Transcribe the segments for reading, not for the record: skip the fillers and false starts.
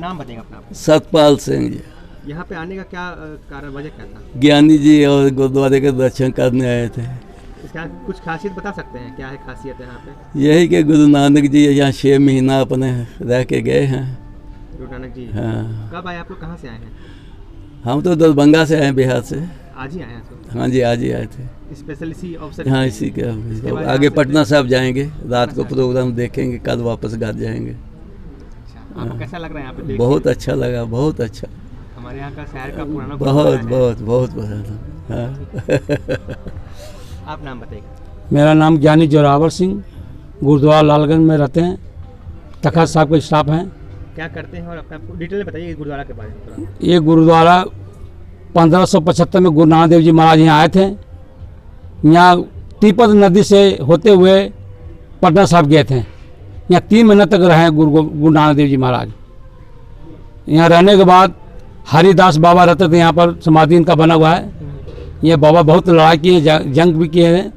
नाम बताएंगे अपना? सतपाल सिंह जी। यहाँ पे आने का क्या कारण, वजह क्या था? ज्ञानी जी और गुरुद्वारे के दर्शन करने आए थे। इसका कुछ खासियत बता सकते हैं, क्या है खासियत है यहाँ पे? यही कि गुरु नानक जी यहाँ 6 महीना अपने रह के गए हैं। गुरु नानक जी? हाँ। कब आए आप लोग, कहाँ से आए हैं? हम तो दरभंगा से आए, बिहार से। आज ही आए हैं तो? हाँ जी, आज ही आए थे। स्पेशल इसी अवसर? हाँ, इसी के आगे पटना साहब जाएंगे, रात को प्रोग्राम देखेंगे, कल वापस घर जाएंगे। अच्छा, आपको कैसा लग रहा है यहाँ पे देख के? बहुत अच्छा लगा, बहुत अच्छा। हमारे यहाँ का शहर का पुराना बहुत बहुत बहुत पसंद। हाँ। आप नाम बताइए? मेरा नाम ज्ञानी जोरावर सिंह, गुरुद्वारा लालगंज में रहते हैं, तखत साहब के स्टाफ हैं। क्या करते हैं और अपना डिटेल में बताइए गुरुद्वारा के बारे में। ये गुरुद्वारा 1575 में गुरु नानक देव जी महाराज यहाँ आए थे। यहाँ तिब्बत नदी से होते हुए पटना साहब गए थे। यहाँ 3 महीने तक रहे गुरु नानक देव जी महाराज। यहाँ रहने के बाद हरिदास बाबा रहते थे, यहाँ पर समाधि इनका बना हुआ है। ये बाबा बहुत लड़ाई किए, जंग भी किए हैं।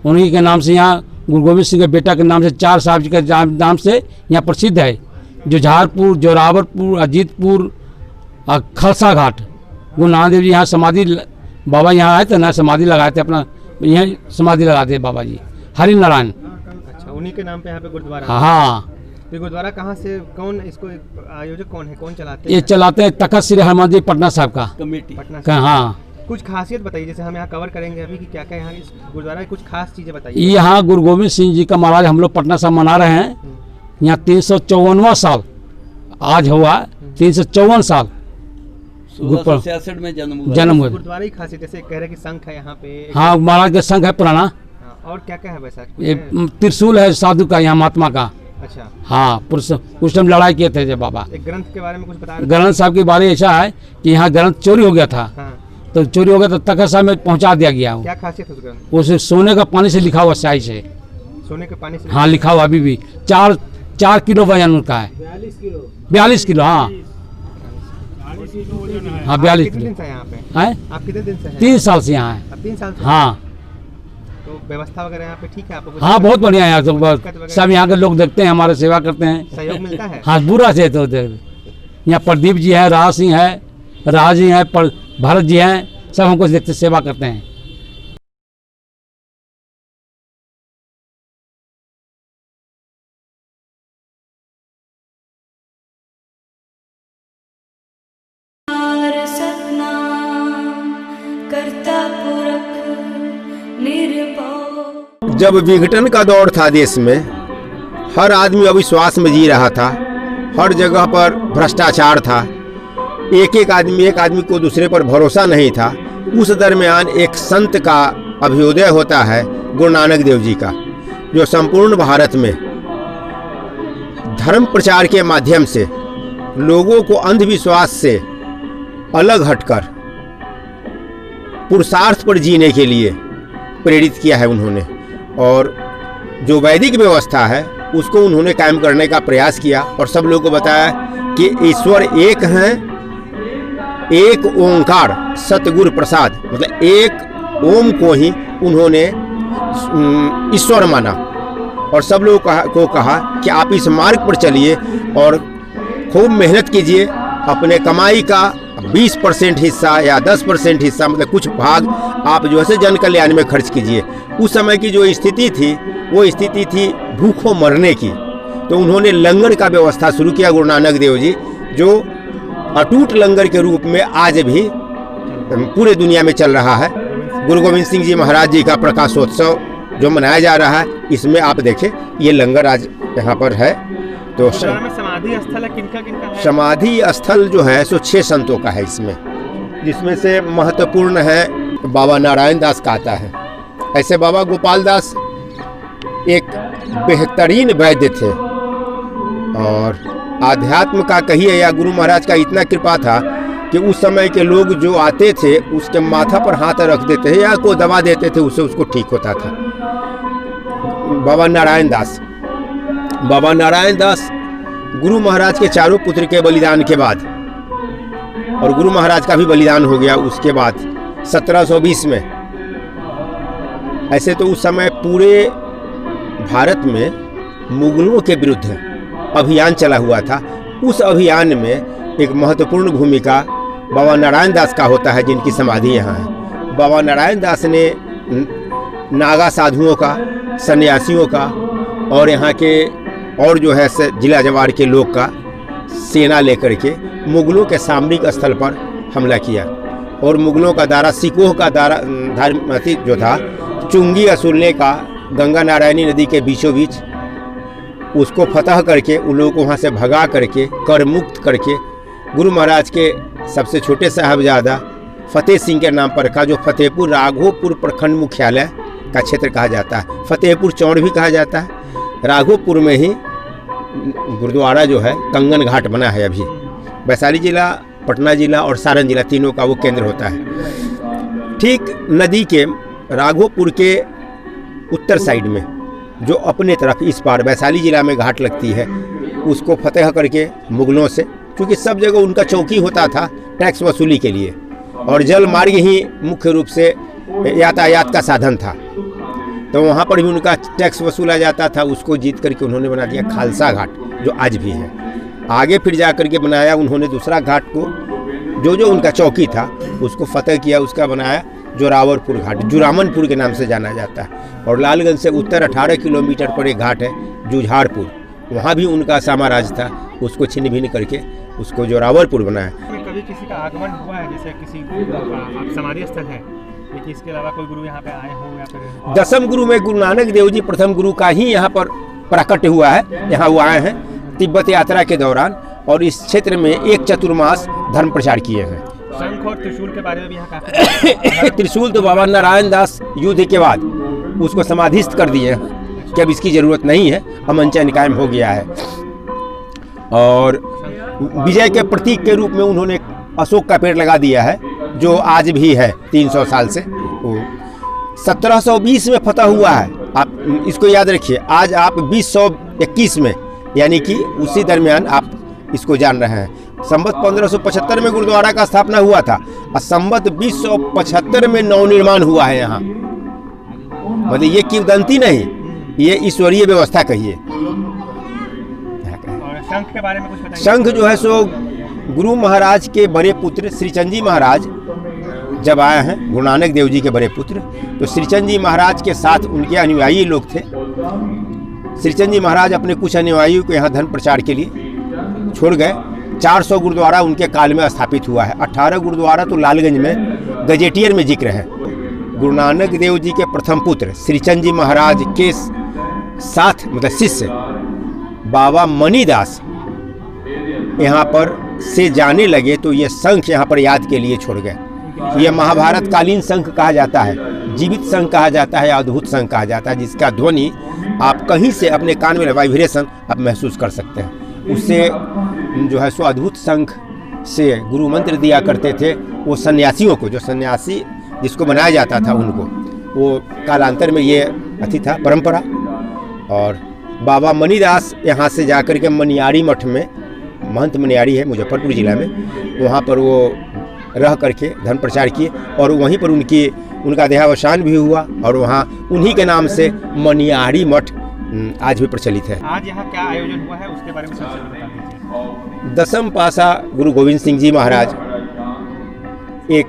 उन्हीं के नाम से यहाँ गुरु गोविंद सिंह के बेटा के नाम से 4 साहब जी के नाम से यहाँ प्रसिद्ध है। जुझारपुर, जोरावरपुर, अजीतपुर और खलसा घाट। गुरु नानक देव जी यहाँ समाधि, बाबा यहाँ आए थे ना, समाधि लगाए थे अपना, यहाँ समाधि लगाते थे बाबा जी हरि नारायण। अच्छा, उन्हीं के नाम पे यहाँ पे गुरुद्वारा? हाँ। तो गुरुद्वारा कहाँ से, कौन इसको आयोजक कौन है, कौन चलाते हैं? ये चलाते हैं तखत श्री हनुमान जी पटना साहब का कमेटी। पटना से? हाँ। कुछ खासियत बताइए, जैसे हम यहाँ कवर करेंगे अभी कि क्या क्या यहाँ इस गुरुद्वारा की कुछ खास चीज़ें बताइए। यहाँ गुरु गोविंद सिंह जी का महाराज हम लोग पटना साहब मना रहे हैं। यहाँ 354वां साल आज हुआ, 354 साल 1666 में जन्म हुआ। गुरुद्वारा की खासियत, जैसे कह रहे कि शंख है यहाँ पे? हाँ, महाराज का संघ है पुराना। हाँ, और क्या क्या है वैसा? ये त्रिशूल है साधु का, यहाँ महात्मा का। अच्छा। हाँ, उस टाइम लड़ाई किए थे जब बाबा। एक ग्रंथ के बारे में कुछ बता रहे? ग्रंथ साहब के बारे में ऐसा है कि यहाँ ग्रंथ चोरी हो गया था। हाँ। तो चोरी हो गया तो तखत साहब में पहुँचा दिया गया। क्या खासियत है उस ग्रंथ? उसे सोने का पानी से लिखा हुआ स्याही से। सोने के पानी से? हाँ, लिखा हुआ अभी भी। 4 किलो वजन उनका है। 42 किलो। हाँ हाँ, 42 कितने दिन किलो से यहाँ पे है। आप कितने दिन से हैं? 3 साल से यहाँ है। अब 3 साल से? हाँ। तो व्यवस्था वगैरह यहाँ पे ठीक है आपको? हाँ, बहुत बढ़िया है यहाँ तो, सब यहाँ के लोग देखते हैं, हमारे सेवा करते हैं, सहयोग मिलता है? हाँ, बुरा से। तो यहाँ प्रदीप जी हैं, राज सिंह है, राज जी हैं, भारत जी हैं, सब हमको देखते सेवा करते हैं। जब विघटन का दौर था देश में, हर आदमी अविश्वास में जी रहा था, हर जगह पर भ्रष्टाचार था, एक आदमी को दूसरे पर भरोसा नहीं था। उस दरमियान एक संत का अभ्युदय होता है, गुरु नानक देव जी का, जो संपूर्ण भारत में धर्म प्रचार के माध्यम से लोगों को अंधविश्वास से अलग हटकर पुरुषार्थ पर जीने के लिए प्रेरित किया है उन्होंने। और जो वैदिक व्यवस्था है उसको उन्होंने कायम करने का प्रयास किया और सब लोगों को बताया कि ईश्वर एक हैं, एक ओंकार सतगुरु प्रसाद, मतलब एक ओम को ही उन्होंने ईश्वर माना। और सब लोगों को कहा कि आप इस मार्ग पर चलिए और खूब मेहनत कीजिए, अपने कमाई का 20% हिस्सा या 10% हिस्सा, मतलब कुछ भाग आप जो है जन कल्याण में खर्च कीजिए। उस समय की जो स्थिति थी वो स्थिति थी भूखों मरने की। तो उन्होंने लंगर का व्यवस्था शुरू किया गुरु नानक देव जी, जो अटूट लंगर के रूप में आज भी पूरे दुनिया में चल रहा है। गुरु गोविंद सिंह जी महाराज जी का प्रकाशोत्सव जो मनाया जा रहा है, इसमें आप देखें ये लंगर आज यहाँ पर है। तो समाधि स्थल है, किनका है? समाधि स्थल जो है सो 6 संतों का है इसमें, जिसमें से महत्वपूर्ण है बाबा नारायण दास का आता है। ऐसे बाबा गोपाल दास एक बेहतरीन वैद्य थे और आध्यात्म का कहिए या गुरु महाराज का इतना कृपा था कि उस समय के लोग जो आते थे उसके माथा पर हाथ रख देते थे या कोई दवा देते थे, उससे उसको ठीक होता था। बाबा नारायण दास गुरु महाराज के 4 पुत्र के बलिदान के बाद, और गुरु महाराज का भी बलिदान हो गया उसके बाद 1720 में। ऐसे तो उस समय पूरे भारत में मुगलों के विरुद्ध अभियान चला हुआ था। उस अभियान में एक महत्वपूर्ण भूमिका बाबा नारायण दास का होता है, जिनकी समाधि यहाँ है। बाबा नारायण दास ने नागा साधुओं का, सन्यासियों का और यहाँ के और जो है जिला जवार के लोग का सेना लेकर के मुगलों के सामरिक स्थल पर हमला किया और मुगलों का दारा, सिखों का दारा जो था चुंगी असूलने का गंगा नारायणी नदी के बीचों बीच, उसको फतह करके उन लोगों को वहाँ से भगा करके कर मुक्त करके गुरु महाराज के सबसे छोटे साहबजादा फतेह सिंह के नाम पर रखा, जो फतेहपुर राघोपुर प्रखंड मुख्यालय का क्षेत्र कहा जाता है। फतेहपुर चौड़ भी कहा जाता है। राघोपुर में ही गुरुद्वारा जो है कंगन घाट बना है। अभी वैशाली जिला, पटना जिला और सारण जिला तीनों का वो केंद्र होता है। ठीक नदी के राघोपुर के उत्तर साइड में जो अपने तरफ इस पार वैशाली जिला में घाट लगती है, उसको फतेह करके मुगलों से, क्योंकि सब जगह उनका चौकी होता था टैक्स वसूली के लिए और जल मार्ग ही मुख्य रूप से यातायात का साधन था, तो वहाँ पर भी उनका टैक्स वसूला जाता था। उसको जीत करके उन्होंने बना दिया खालसा घाट, जो आज भी है। आगे फिर जा करके बनाया उन्होंने दूसरा घाट को, जो उनका चौकी था उसको फतेह किया, उसका बनाया जोरावरपुर घाट, जुरामनपुर के नाम से जाना जाता है। और लालगंज से उत्तर 18 किलोमीटर पर एक घाट है जुझारपुर, वहाँ भी उनका साम्राज्य था, उसको छिन्न भिन्न करके उसको जोरावरपुर बनाया। कभी किसी का आगमन हुआ है, जैसे किसी का समाधि स्थल है, लेकिन इसके अलावा कोई गुरु यहाँ पे आए हों या फिर? दसम गुरु में गुरु नानक देव जी प्रथम गुरु का ही यहाँ पर प्राकट्य हुआ है। यहाँ वो आए हैं तिब्बत यात्रा के दौरान और इस क्षेत्र में एक चतुर्मास धर्म प्रचार किए हैं। शंख और त्रिशूल के बारे में भी यहाँ काफी त्रिशूल तो बाबा नारायण दास युद्ध के बाद उसको समाधिस्थ कर दिए हैं कि अब इसकी ज़रूरत नहीं है, अमन चैन कायम हो गया है। और विजय के प्रतीक के रूप में उन्होंने अशोक का पेड़ लगा दिया है, जो आज भी है 300 साल से। 1720 में फतह हुआ है, आप इसको याद रखिए। आज आप 2021 में, यानी कि उसी दरमियान आप इसको जान रहे हैं। संवत 1575 में गुरुद्वारा का स्थापना हुआ था और संवत 2075 में नवनिर्माण हुआ है यहाँ। मतलब ये किंवदंती नहीं, ये ईश्वरीय व्यवस्था कहिए। शंख के बारे में कुछ बताइए। शंख जो है सो गुरु महाराज के बड़े पुत्र श्रीचंद जी महाराज जब आए हैं, गुरु नानक देव जी के बड़े पुत्र, तो श्रीचंद जी महाराज के साथ उनके अनुयायी लोग थे। श्रीचंद जी महाराज अपने कुछ अनुयायियों को यहाँ धर्म प्रचार के लिए छोड़ गए। 400 गुरुद्वारा उनके काल में स्थापित हुआ है। 18 गुरुद्वारा तो लालगंज में गजेटियर में जिक्र है। गुरु नानक देव जी के प्रथम पुत्र श्रीचंद जी महाराज के साथ मतलब शिष्य बाबा मणिदास यहाँ पर से जाने लगे, तो ये शंख यहाँ पर याद के लिए छोड़ गए। ये महाभारत कालीन शंख कहा जाता है, जीवित शंख कहा जाता है, अद्भुत शंख कहा जाता है, जिसका ध्वनि आप कहीं से अपने कान में वाइब्रेशन आप महसूस कर सकते हैं। उससे जो है सो अद्भुत शंख से गुरु मंत्र दिया करते थे वो सन्यासियों को, जो सन्यासी जिसको बनाया जाता था उनको। वो कालांतर में ये अति था परंपरा। और बाबा मणिदास यहाँ से जाकर के मनियारी मठ में, महंत मनियारी है मुजफ्फरपुर जिला में, वहाँ पर वो रह करके धर्म प्रचार किए और वहीं पर उनका देहावसान भी हुआ और वहाँ उन्हीं के नाम से मनियारी मठ आज भी प्रचलित है। आज यहाँ क्या आयोजन हुआ है उसके बारे में सबसे बता दीजिए। दसम पासा गुरु गोविंद सिंह जी महाराज एक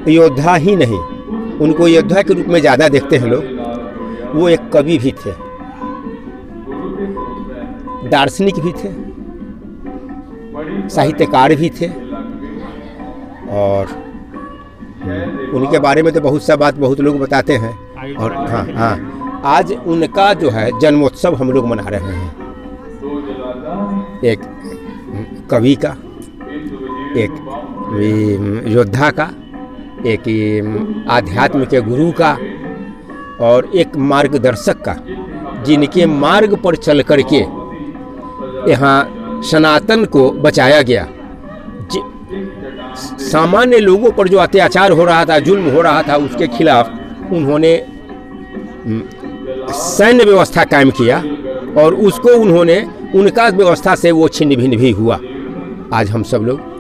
योद्धा ही नहीं, उनको योद्धा के रूप में ज़्यादा देखते हैं लोग। वो एक कवि भी थे, दार्शनिक भी थे, साहित्यकार भी थे और उनके बारे में तो बहुत सा बात बहुत लोग बताते हैं। और हाँ, आज उनका जो है जन्मोत्सव हम लोग मना रहे हैं। एक कवि का, एक योद्धा का, एक आध्यात्म के गुरु का और एक मार्गदर्शक का, जिनके मार्ग पर चल करके यहाँ सनातन को बचाया गया। सामान्य लोगों पर जो अत्याचार हो रहा था, जुल्म हो रहा था, उसके खिलाफ उन्होंने सैन्य व्यवस्था कायम किया और उसको उन्होंने, उनका व्यवस्था से वो छिन्न भिन्न भी हुआ। आज हम सब लोग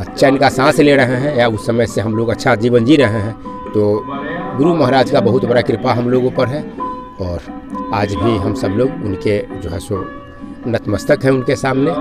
चैन का सांस ले रहे हैं या उस समय से हम लोग अच्छा जीवन जी रहे हैं, तो गुरु महाराज का बहुत बड़ा कृपा हम लोगों पर है। और आज भी हम सब लोग उनके जो है सो नतमस्तक हैं उनके सामने।